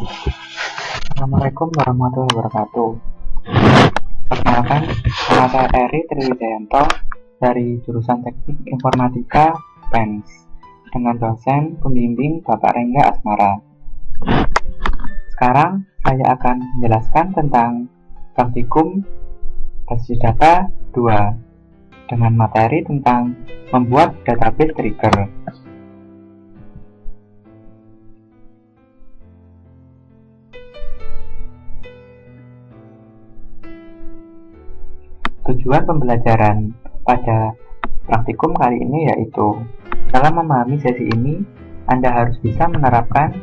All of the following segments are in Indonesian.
Assalamualaikum warahmatullahi wabarakatuh. Perkenalkan, nama saya Eri Triwijayanto dari jurusan Teknik Informatika PENS dengan dosen pembimbing Bapak Rengga Asmara. Sekarang saya akan menjelaskan tentang praktikum basis data 2 dengan materi tentang membuat database trigger. Tujuan pembelajaran pada praktikum kali ini yaitu, dalam memahami sesi ini, Anda harus bisa menerapkan: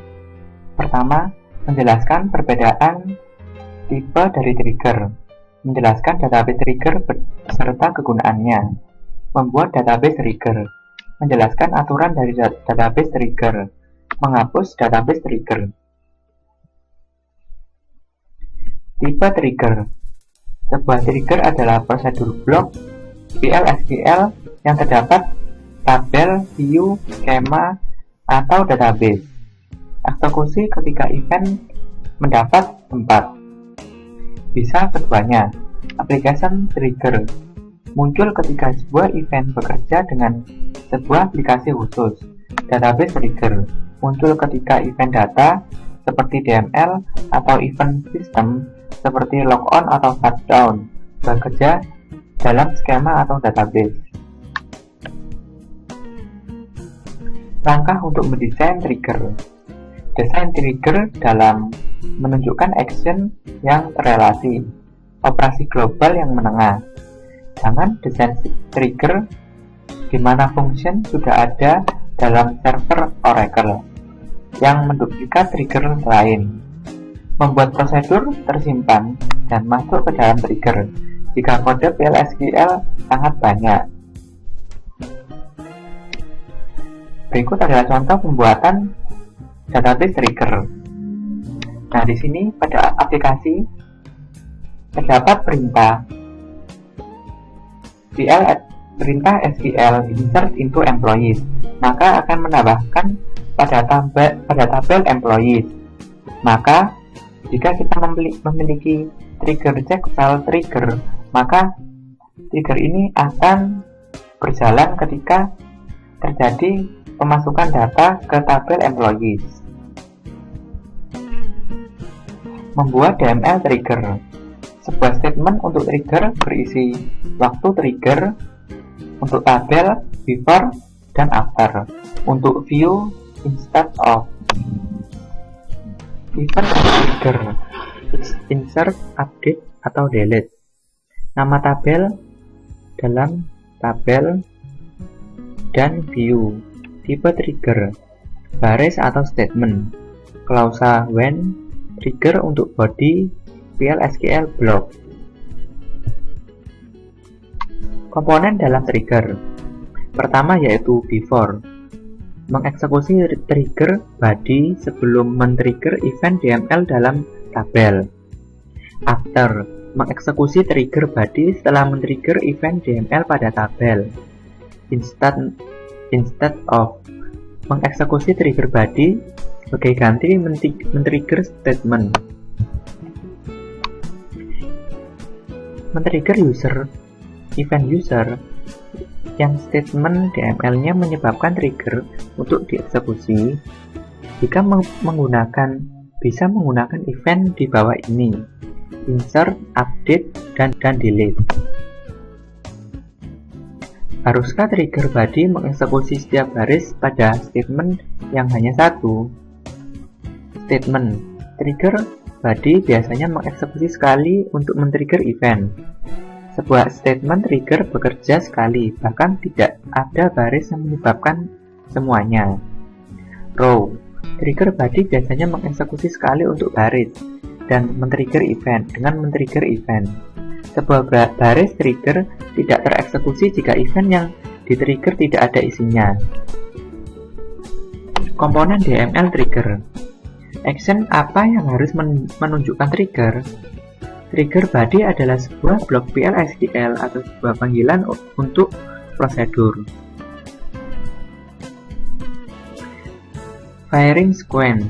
pertama, menjelaskan perbedaan tipe dari trigger, menjelaskan database trigger beserta kegunaannya, membuat database trigger, menjelaskan aturan dari database trigger, menghapus database trigger. Tipe trigger. Sebuah trigger adalah prosedur blok PL/SQL yang terdapat tabel, view, skema, atau database. Eksekusi ketika event mendapat tempat. Bisa keduanya. Application trigger muncul ketika sebuah event bekerja dengan sebuah aplikasi khusus. Database trigger muncul ketika event data seperti DML atau event system seperti logon atau shutdown bekerja dalam skema atau database. Langkah untuk mendesain trigger. Desain trigger dalam menunjukkan action yang terrelasi, operasi global yang menengah. Jangan desain trigger di mana function sudah ada dalam server Oracle yang menduplikat trigger lain. Membuat prosedur tersimpan dan masuk ke dalam trigger jika kode PL/SQL sangat banyak. Berikut adalah contoh pembuatan database trigger. Nah, di sini pada aplikasi terdapat perintah SQL insert into employees, maka akan menambahkan pada tabel employees. Maka jika kita memiliki trigger check file trigger, maka trigger ini akan berjalan ketika terjadi pemasukan data ke tabel employees. Membuat DML trigger. Sebuah statement untuk trigger berisi waktu trigger untuk tabel before dan after, untuk view instead of. Event trigger, insert, update, atau delete. Nama tabel dalam tabel dan view. Tipe trigger, baris atau statement. Klausa when, trigger untuk body PL/SQL block. Komponen dalam trigger. Pertama yaitu before, mengeksekusi trigger body sebelum men-trigger event DML dalam tabel. After, mengeksekusi trigger body setelah men-trigger event DML pada tabel. Instead of, mengeksekusi trigger body sebagai ganti men-trigger statement. Men-trigger user, event user, yang statement DML-nya menyebabkan trigger untuk dieksekusi jika bisa menggunakan event di bawah ini: insert, update, dan delete. Haruskah trigger body mengeksekusi setiap baris pada statement yang hanya satu? Statement trigger body biasanya mengeksekusi sekali untuk men-trigger event. Sebuah statement trigger bekerja sekali, bahkan tidak ada baris yang menyebabkan semuanya. Row, trigger body biasanya mengeksekusi sekali untuk baris dan men-trigger event dengan men-trigger event. Sebuah baris trigger tidak tereksekusi jika event yang di-trigger tidak ada isinya. Komponen DML trigger. Action apa yang harus menunjukkan trigger? Trigger body adalah sebuah blok PL/SQL atau sebuah panggilan untuk prosedur. Firing sequence.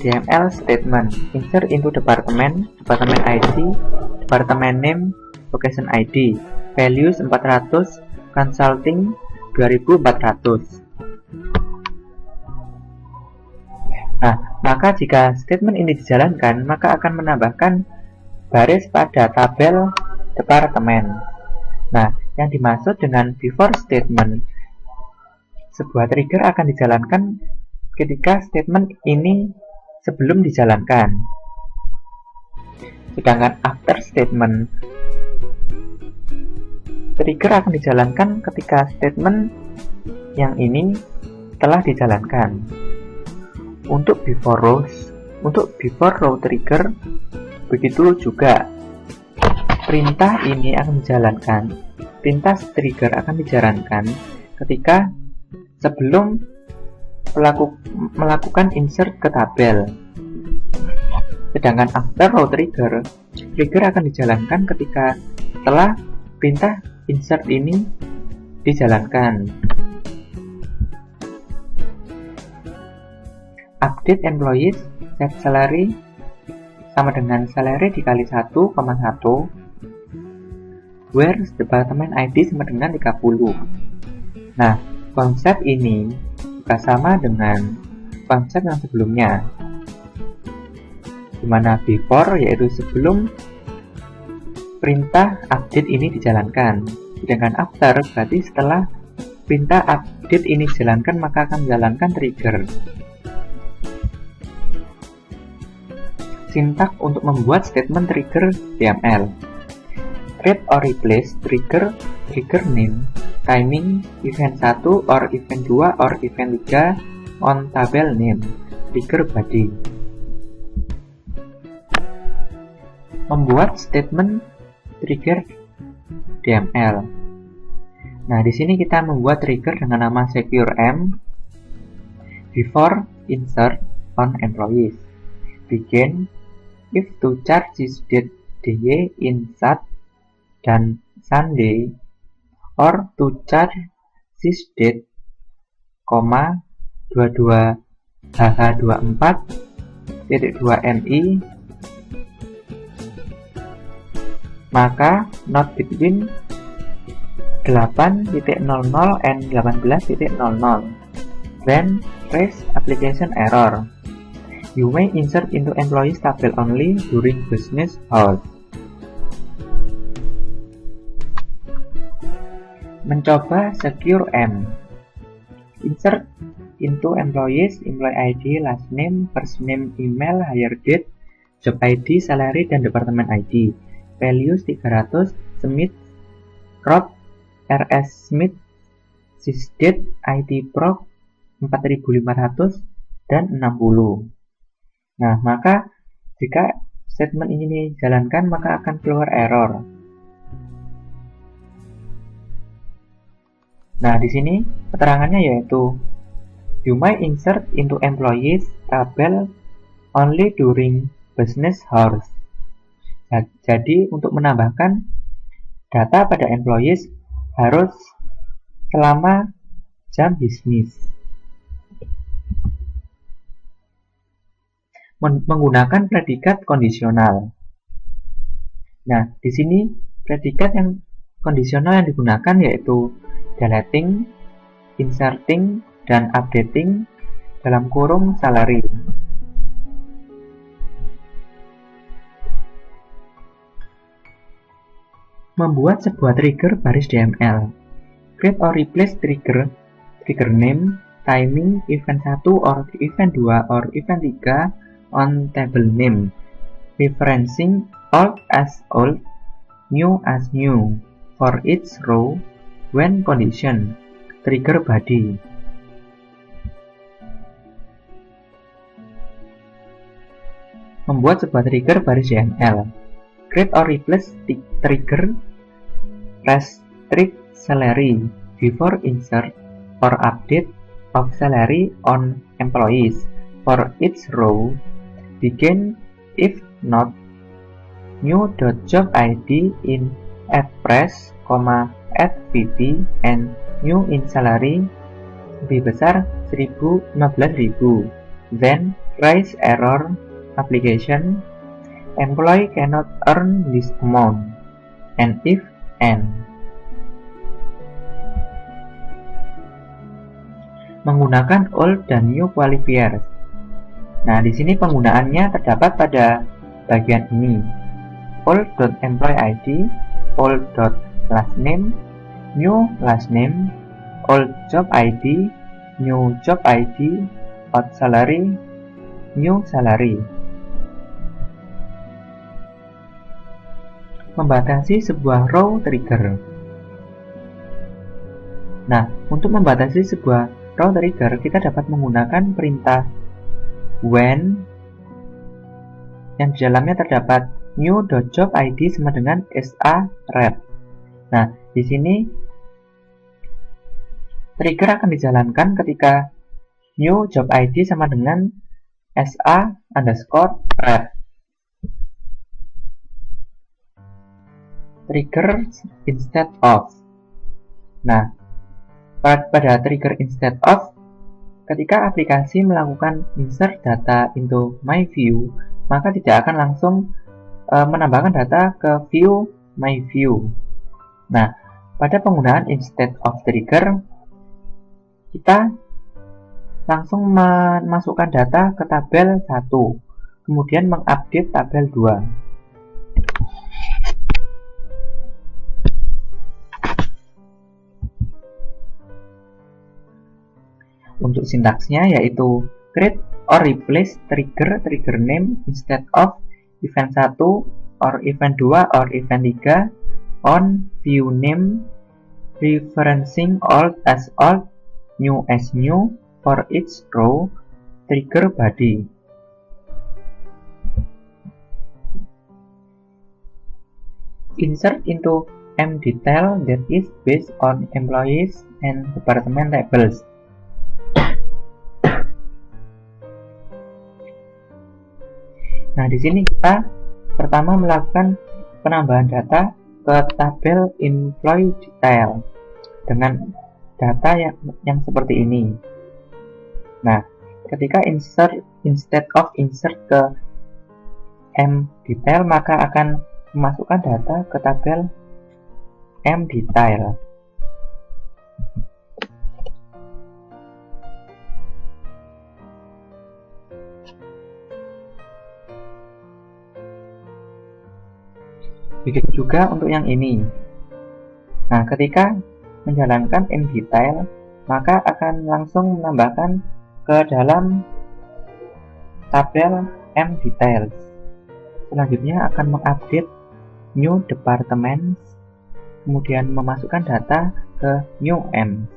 DML statement. Insert into department, department ID, department name, location ID. Values 400, consulting 2400. Nah, maka jika statement ini dijalankan, maka akan menambahkan baris pada tabel departemen. Nah, yang dimaksud dengan before statement, sebuah trigger akan dijalankan ketika statement ini sebelum dijalankan. Sedangkan after statement, trigger akan dijalankan ketika statement yang ini telah dijalankan. Untuk before row trigger, begitu juga. Perintah ini akan dijalankan, perintah trigger akan dijalankan ketika sebelum melakukan insert ke tabel. Sedangkan after row trigger akan dijalankan ketika setelah perintah insert ini dijalankan. Update employees set salary sama dengan salary dikali 1,1, where department ID sama dengan 30. Nah, konsep ini juga sama dengan konsep yang sebelumnya, dimana before yaitu sebelum perintah update ini dijalankan, sedangkan after berarti setelah perintah update ini dijalankan maka akan menjalankan trigger. Sintak untuk membuat statement trigger DML. Create or replace trigger name, timing, event 1 or event 2 or event 3 on tabel name, trigger body. Membuat statement trigger DML. Nah, di sini kita membuat trigger dengan nama secure M before insert on employees. Begin if to charge this date day in Sat dan Sunday, or to charge this date, 22 HH24.2 MI, maka not between 8.00 and 18.00. Then trace application error. You may insert into employees table only during business hours. Mencoba secure M. Insert into employees, employee ID, last name, first name, email, hire date, job ID, salary, dan department ID. Values 300, Smith, Rob, RS Smith, sysdate, ID proc 4500, dan 60. Nah, maka jika statement ini dijalankan maka akan keluar error. Nah, di sini keterangannya yaitu you may insert into employees tabel only during business hours. Jadi untuk menambahkan data pada employees harus selama jam bisnis. Menggunakan predikat kondisional. Nah, di sini predikat yang kondisional yang digunakan yaitu deleting, inserting, dan updating dalam kurung salary. Membuat sebuah trigger baris DML. Create or replace trigger name, timing, event 1 or event 2 or event 3 on table name, referencing old as old, new as new for each row when condition, trigger body. Membuat sebuah trigger baris DML. Create or replace trigger restrict salary before insert or update of salary on employees for each row. Begin if not new.job ID in fpress, add VP and new in salary lebih besar 15.000. Then raise error application, employee cannot earn this amount, and if and. Menggunakan old dan new qualifiers. Nah, di sini penggunaannya terdapat pada bagian ini. old.employee.id, old.lastname, new lastname, old job ID, new job ID, old salary, new salary. Membatasi sebuah row trigger. Nah, untuk membatasi sebuah row trigger, kita dapat menggunakan perintah when yang di dalamnya terdapat new.jobid sama dengan sa_ret. Nah, di sini trigger akan dijalankan ketika new job ID sama dengan sa_ret. Trigger instead of. Nah, pada trigger instead of, ketika aplikasi melakukan insert data into my view, maka tidak akan langsung menambahkan data ke view my view. Nah, pada penggunaan instead of trigger, kita langsung memasukkan data ke tabel 1, kemudian mengupdate tabel 2. Untuk sintaksnya yaitu create or replace trigger name instead of event 1 or event 2 or event 3 on view name, referencing old as old, new as new for each row trigger body. Insert into mdetail that is based on employees and department tables. Nah, di sini kita pertama melakukan penambahan data ke tabel employee detail dengan data yang seperti ini. Nah, ketika instead of insert ke mdetail, maka akan memasukkan data ke tabel mdetail. Begitu juga untuk yang ini. Nah, ketika menjalankan mdetail, maka akan langsung menambahkan ke dalam tabel mdetails. Selanjutnya akan mengupdate new departments, kemudian memasukkan data ke new m.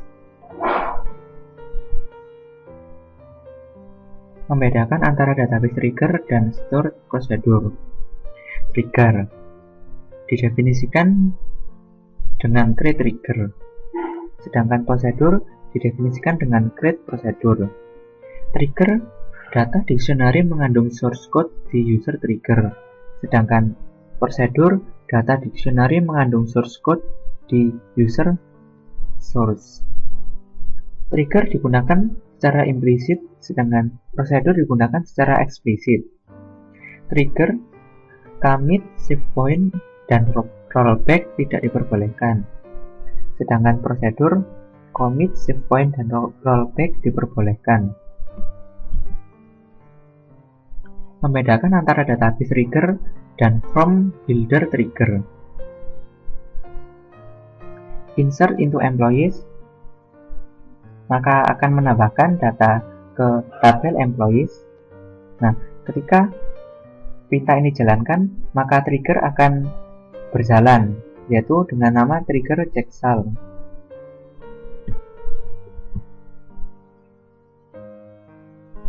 Membedakan antara database trigger dan store procedure. Trigger didefinisikan dengan create trigger, sedangkan prosedur didefinisikan dengan create procedure. Trigger data dictionary mengandung source code di user trigger, sedangkan prosedur data dictionary mengandung source code di user source. Trigger digunakan secara implisit, sedangkan prosedur digunakan secara eksplisit. Trigger, commit, save point, dan rollback tidak diperbolehkan, sedangkan prosedur commit, save point, dan rollback diperbolehkan. Membedakan antara database trigger dan from builder trigger. Insert into employees, maka akan menambahkan data ke tabel employees. Nah, ketika perintah ini dijalankan, maka trigger akan berjalan, yaitu dengan nama trigger checksum.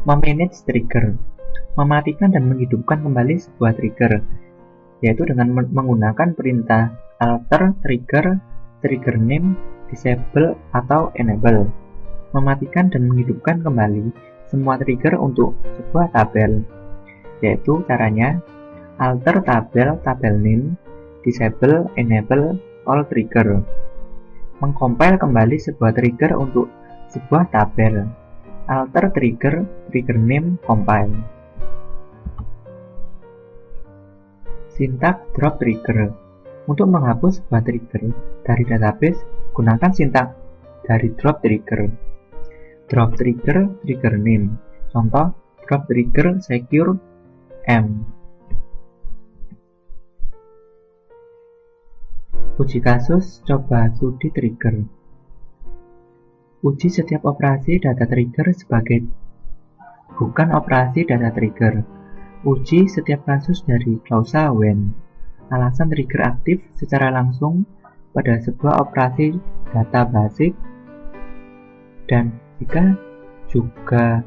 Memanage trigger, mematikan dan menghidupkan kembali sebuah trigger, yaitu dengan menggunakan perintah alter trigger, trigger name, disable atau enable. Mematikan dan menghidupkan kembali semua trigger untuk sebuah tabel, yaitu caranya alter tabel name, disable, enable, all trigger. Mengcompile kembali sebuah trigger untuk sebuah tabel, alter trigger, trigger name, compile. Sintak drop trigger. Untuk menghapus sebuah trigger dari database, gunakan sintak dari drop trigger. Drop trigger, trigger name. Contoh, drop trigger secure M. Uji kasus, coba studi trigger. Uji setiap operasi data trigger sebagai bukan operasi data trigger. Uji setiap kasus dari klausa when. Alasan trigger aktif secara langsung pada sebuah operasi data basic dan jika juga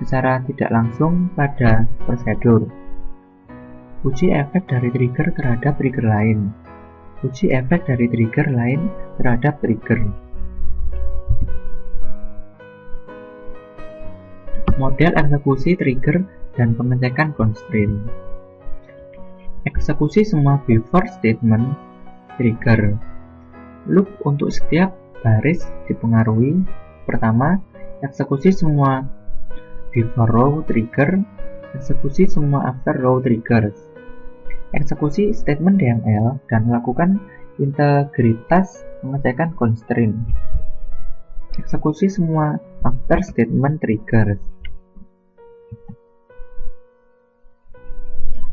secara tidak langsung pada prosedur. Uji efek dari trigger terhadap trigger lain. Uji efek dari trigger lain terhadap trigger. Model eksekusi trigger dan pengecekan constraint. Eksekusi semua before statement trigger. Loop untuk setiap baris dipengaruhi. Pertama, eksekusi semua before row trigger, eksekusi semua after row triggers. Eksekusi statement DML dan melakukan integritas pengecekan constraint. Eksekusi semua after statement triggers.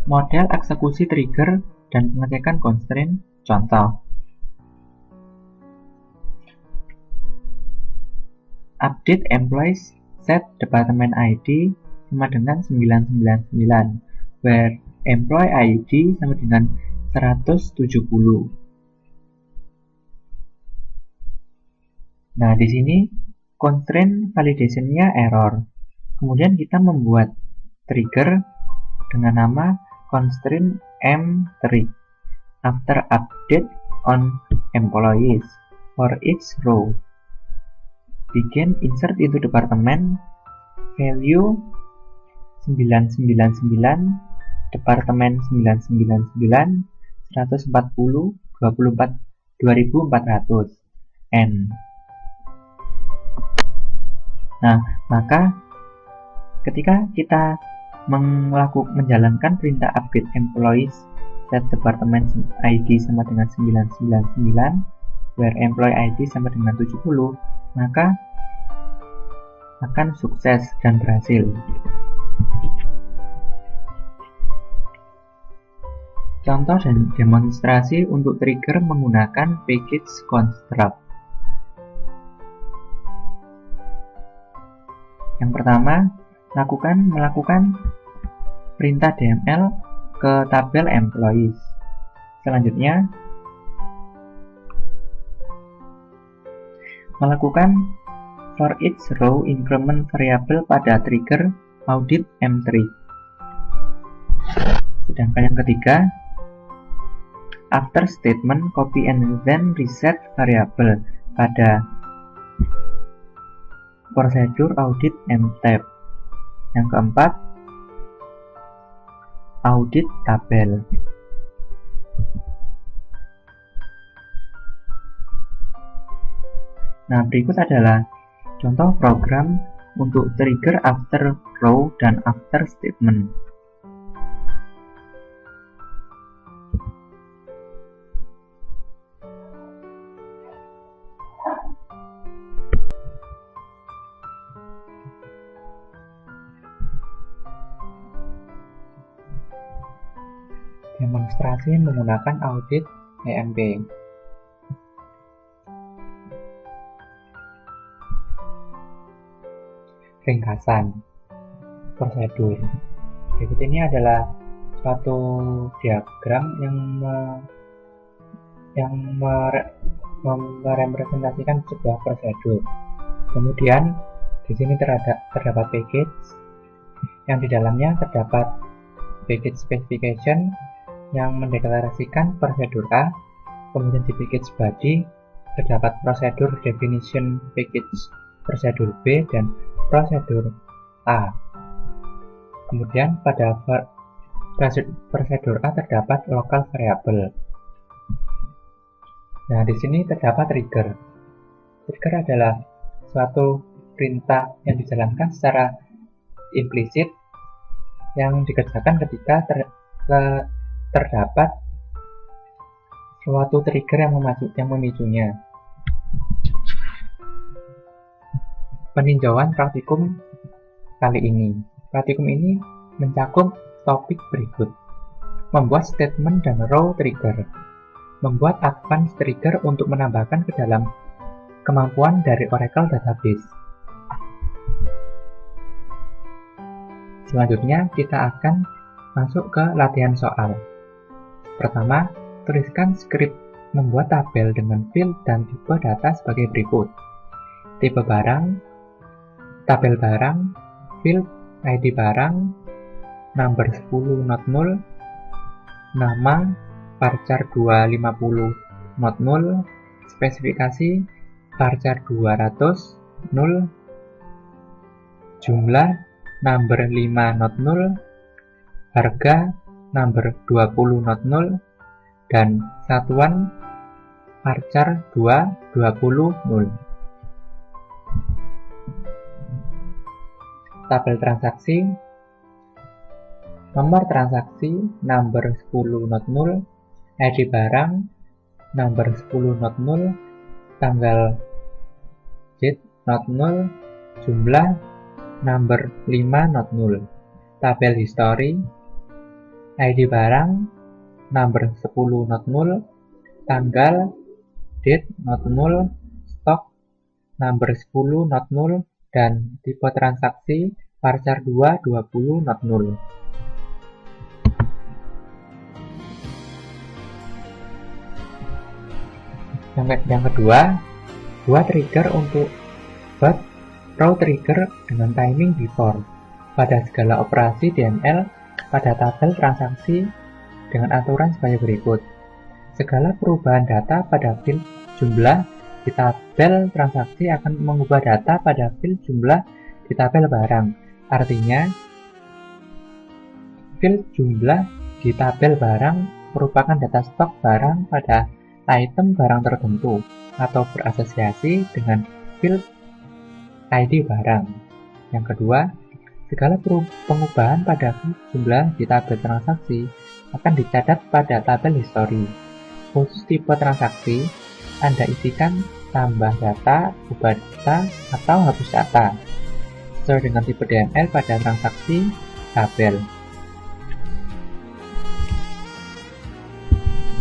Model eksekusi trigger dan pengecekan constraint. Contoh, update employees set department ID sama dengan 999 where employee ID sama dengan 170. Nah, di sini constraint validation-nya error. Kemudian kita membuat trigger dengan nama constraint M3 after update on employees for each row. Begin insert into department value 999 department 999 140 24 2400 N. Nah, maka ketika kita menjalankan perintah update employees set department ID sama dengan 999 where employee ID sama dengan 70, maka akan sukses dan berhasil. Contoh dan demonstrasi untuk trigger menggunakan package construct. Yang pertama, melakukan perintah DML ke tabel employees. Selanjutnya, melakukan for each row increment variable pada trigger audit M3. Sedangkan yang ketiga, after statement copy and then reset variable pada prosedur audit mtab. Yang keempat, audit tabel. Nah, berikut adalah contoh program untuk trigger after row dan after statement. Demonstrasi menggunakan audit EMP. Ringkasan prosedur. Berikut ini adalah suatu diagram yang merepresentasikan sebuah prosedur. Kemudian di sini terdapat package yang di dalamnya terdapat package specification yang mendeklarasikan prosedur A. Kemudian di package body terdapat prosedur definition package prosedur B dan prosedur A. Kemudian pada prosedur A terdapat local variable. Nah, di sini terdapat trigger. Trigger adalah suatu perintah yang dijalankan secara implisit yang dikerjakan ketika terdapat suatu trigger yang memicunya. Peninjauan praktikum kali ini. Praktikum ini mencakup topik berikut: membuat statement dan row trigger, membuat advanced trigger untuk menambahkan ke dalam kemampuan dari Oracle Database. Selanjutnya kita akan masuk ke latihan soal. Pertama, tuliskan skrip membuat tabel dengan field dan tipe data sebagai berikut: tipe barang, tabel barang, field, ID barang, number 10 not null, nama, varchar 250 not null, spesifikasi, varchar 200 null, jumlah, number 5 not null, harga, number 20 not null, dan satuan varchar 220 null. Tabel transaksi, nomor transaksi, number 10 not null, ID barang, number 10 not null, tanggal date not null, jumlah, number 5 not null. Tabel history, ID barang, number 10 not null, tanggal date not null, stok, number 10 not null, dan tipe transaksi varchar 220 not null. Yang kedua, buat trigger untuk row trigger dengan timing before pada segala operasi DML pada tabel transaksi dengan aturan sebagai berikut: segala perubahan data pada field jumlah di tabel transaksi akan mengubah data pada field jumlah di tabel barang. Artinya, field jumlah di tabel barang merupakan data stok barang pada item barang tertentu atau berasosiasi dengan field ID barang. Yang kedua, segala pengubahan pada field jumlah di tabel transaksi akan dicatat pada tabel history. Khusus tipe transaksi, Anda isikan tambah data, ubah data, atau hapus data sesuai dengan tipe DML pada transaksi tabel.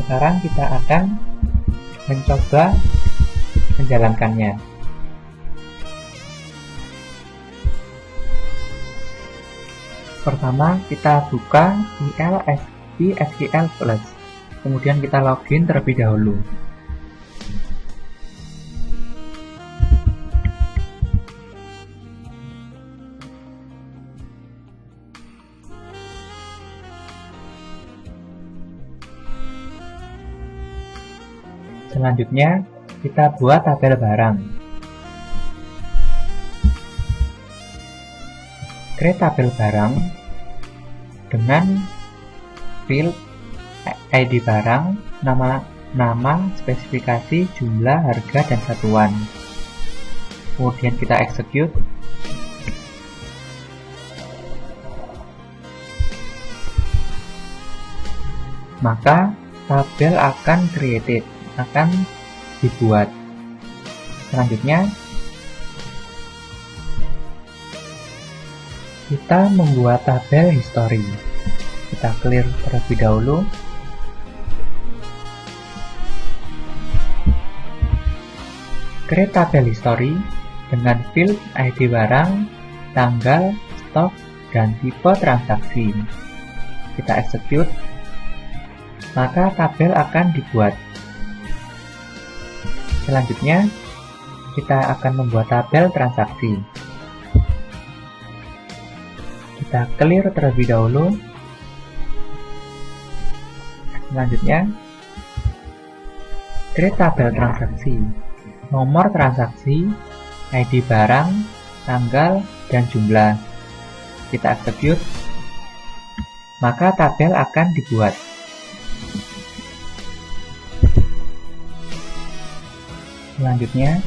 Sekarang kita akan mencoba menjalankannya. Pertama, kita buka SQL Plus. Kemudian kita login terlebih dahulu. Selanjutnya, kita buat tabel barang. Create tabel barang dengan field ID barang, nama, spesifikasi, jumlah, harga, dan satuan. Kemudian kita execute. Maka tabel akan created, akan dibuat. Selanjutnya, kita membuat tabel history. Kita clear terlebih dahulu. Create tabel history dengan field ID barang, tanggal, stok, dan tipe transaksi. Kita execute, maka tabel akan dibuat. Selanjutnya, kita akan membuat tabel transaksi. Kita clear terlebih dahulu. Selanjutnya, create tabel transaksi, nomor transaksi, ID barang, tanggal, dan jumlah. Kita execute, maka tabel akan dibuat. Selanjutnya,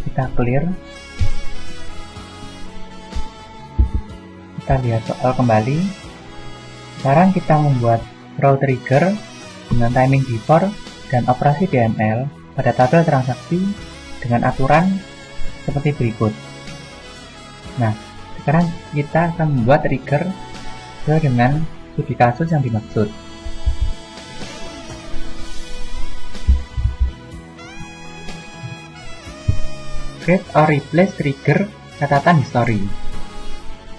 kita clear. kita lihat soal kembali. Sekarang kita membuat row trigger dengan timing before dan operasi DML pada tabel transaksi dengan aturan seperti berikut. Nah, sekarang kita akan membuat trigger sesuai dengan studi kasus yang dimaksud. Create or replace trigger catatan history.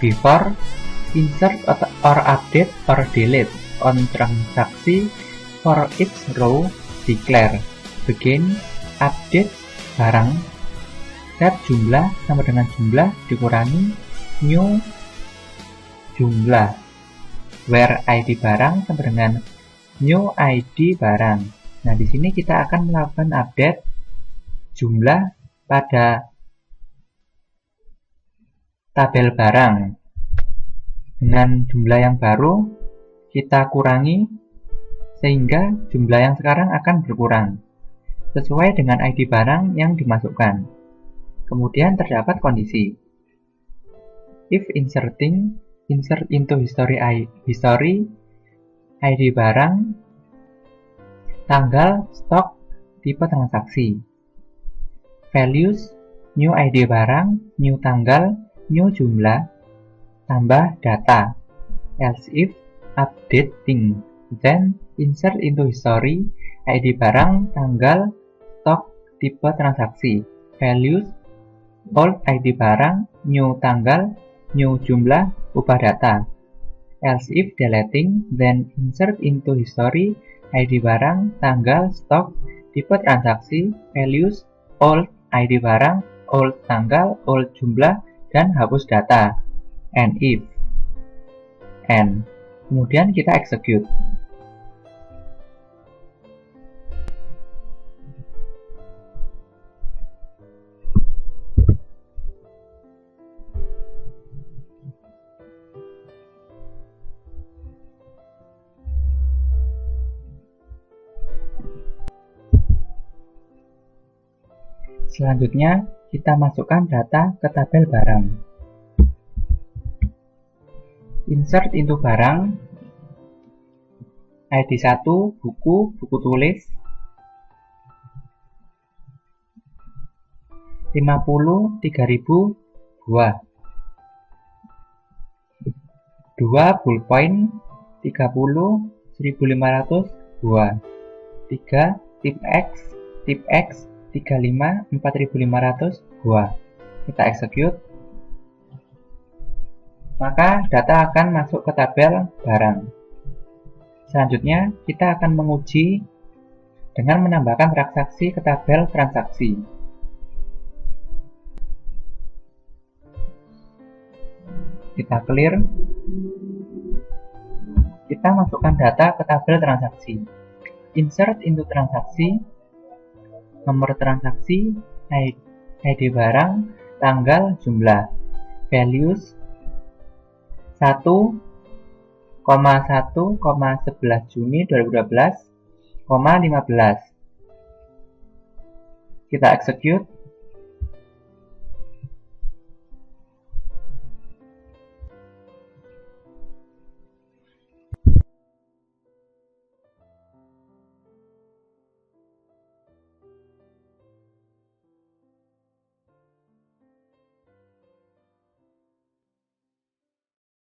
Before, insert or update or delete on transaksi for each row declare begin update barang set jumlah sama dengan jumlah dikurangi new jumlah where ID barang sama dengan new ID barang. Nah, di sini kita akan melakukan update jumlah pada tabel barang dengan jumlah yang baru kita kurangi sehingga jumlah yang sekarang akan berkurang sesuai dengan ID barang yang dimasukkan. Kemudian terdapat kondisi if insert into history ID barang, tanggal, stok, tipe transaksi. Values, new ID barang, new tanggal, new jumlah, tambah data. Else if updating, then insert into history ID barang, tanggal, stok, tipe transaksi. Values, old ID barang, new tanggal, new jumlah, ubah data. Else if deleting, then insert into history ID barang, tanggal, stok, tipe transaksi, values, old ID barang, old tanggal, old jumlah, dan hapus data. And if. And. Kemudian kita execute. Selanjutnya, kita masukkan data ke tabel barang. Insert into barang, ID 1, buku tulis, 50, 3000, buah. 2 bullpoint, 30, 1500, buah. 3 tip X, 35, 4500, buah. Kita execute. Maka data akan masuk ke tabel barang. Selanjutnya, kita akan menguji dengan menambahkan transaksi ke tabel transaksi. Kita clear. Kita masukkan data ke tabel transaksi. Insert into transaksi, nomor transaksi, ID barang, tanggal, jumlah, values 1,1,11 Juni 2012, 15. Kita execute.